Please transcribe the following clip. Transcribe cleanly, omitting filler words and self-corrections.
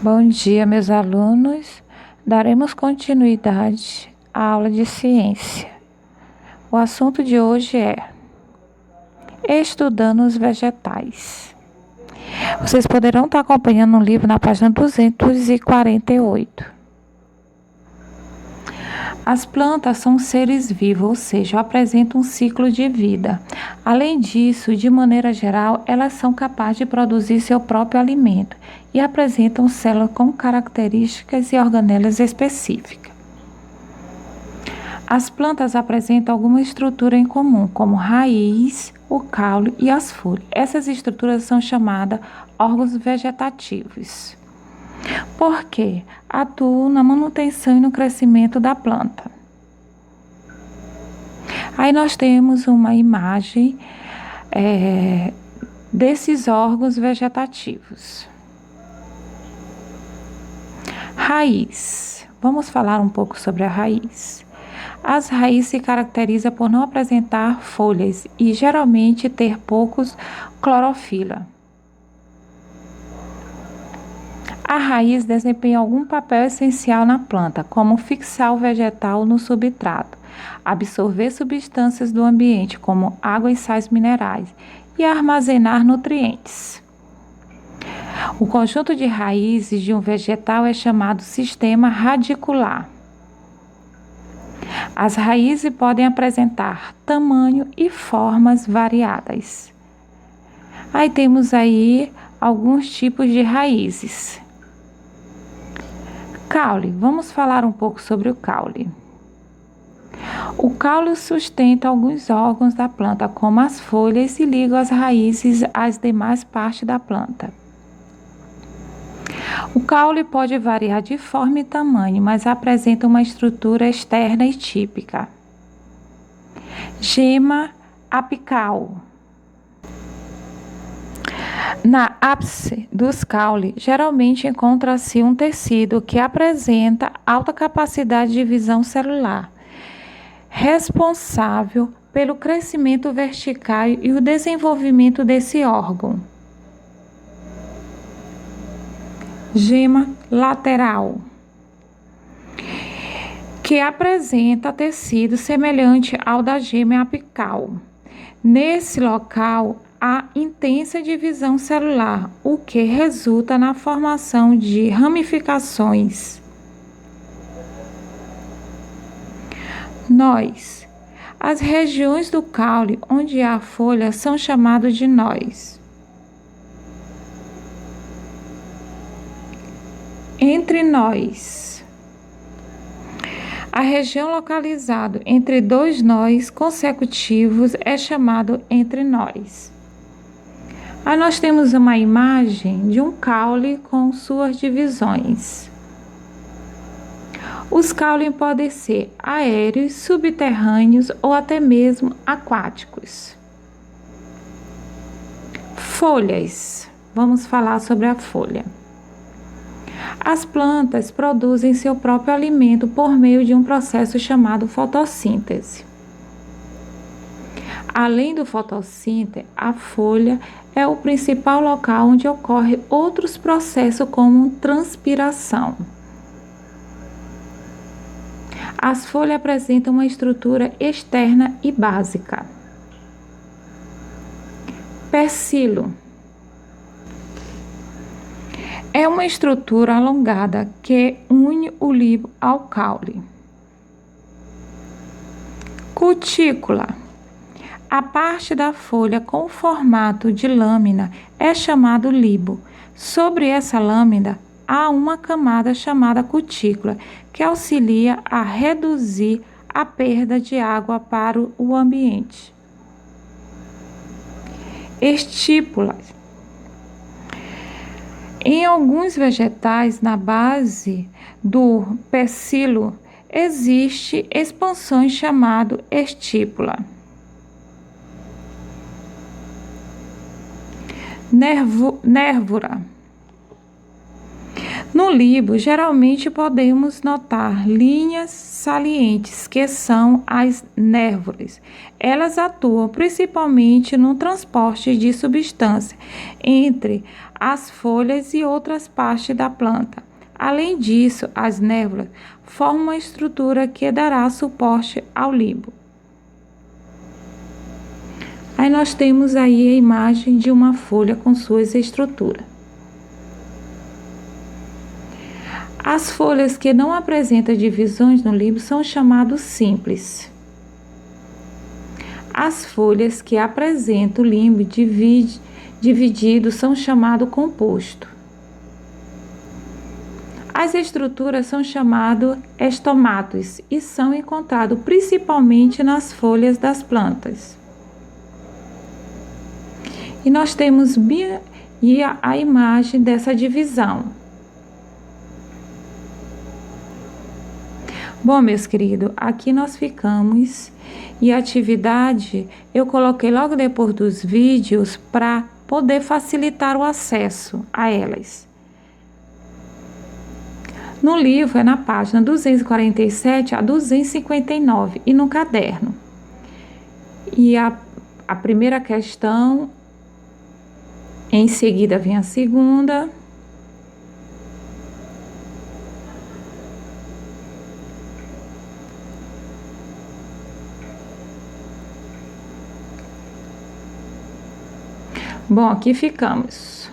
Bom dia, meus alunos. Daremos continuidade à aula de ciência. O assunto de hoje é estudando os vegetais. Vocês poderão estar acompanhando um livro na página 248. As plantas são seres vivos, ou seja, apresentam um ciclo de vida. Além disso, de maneira geral, elas são capazes de produzir seu próprio alimento e apresentam células com características e organelas específicas. As plantas apresentam alguma estrutura em comum, como raiz, o caule e as folhas. Essas estruturas são chamadas órgãos vegetativos, porque atuam na manutenção e no crescimento da planta. Aí nós temos uma imagem desses órgãos vegetativos. Raiz. Vamos falar um pouco sobre a raiz. As raízes se caracterizam por não apresentar folhas e geralmente ter poucos clorofila. A raiz desempenha algum papel essencial na planta, como fixar o vegetal no substrato, absorver substâncias do ambiente, como água e sais minerais, e armazenar nutrientes. O conjunto de raízes de um vegetal é chamado sistema radicular. As raízes podem apresentar tamanho e formas variadas. Aí temos aí alguns tipos de raízes. Caule. Vamos falar um pouco sobre o caule. O caule sustenta alguns órgãos da planta, como as folhas, e liga as raízes às demais partes da planta. O caule pode variar de forma e tamanho, mas apresenta uma estrutura externa e típica. Gema apical. Na ápice dos caules, geralmente encontra-se um tecido que apresenta alta capacidade de divisão celular, responsável pelo crescimento vertical e o desenvolvimento desse órgão. Gema lateral, que apresenta tecido semelhante ao da gema apical. Nesse local, há intensa divisão celular, o que resulta na formação de ramificações. Nós. As regiões do caule onde há folha são chamadas de nós. Entre nós. A região localizada entre dois nós consecutivos é chamado entre nós. Aí nós temos uma imagem de um caule com suas divisões. Os caules podem ser aéreos, subterrâneos ou até mesmo aquáticos. Folhas. Vamos falar sobre a folha. As plantas produzem seu próprio alimento por meio de um processo chamado fotossíntese. Além do fotossíntese, a folha é o principal local onde ocorrem outros processos como transpiração. As folhas apresentam uma estrutura externa e básica. Pecíolo. É uma estrutura alongada que une o libo ao caule. Cutícula. A parte da folha com formato de lâmina é chamado libo. Sobre essa lâmina há uma camada chamada cutícula, que auxilia a reduzir a perda de água para o ambiente. Estípulas. Em alguns vegetais, na base do pecíolo, existe expansões chamado estípula. Nervura. No libo, geralmente podemos notar linhas salientes, que são as nérvulas. Elas atuam principalmente no transporte de substância entre as folhas e outras partes da planta. Além disso, as nérvulas formam uma estrutura que dará suporte ao libo. Aí nós temos aí a imagem de uma folha com suas estruturas. As folhas que não apresentam divisões no libo são chamadas simples. As folhas que apresentam o limbo dividido são chamadas composto. As estruturas são chamadas estomatos e são encontrados principalmente nas folhas das plantas. E nós temos a imagem dessa divisão. Bom, meus queridos, aqui nós ficamos e a atividade eu coloquei logo depois dos vídeos para poder facilitar o acesso a elas. No livro é na página 247 a 259 e no caderno. E a primeira questão, em seguida vem a segunda. Bom, aqui ficamos.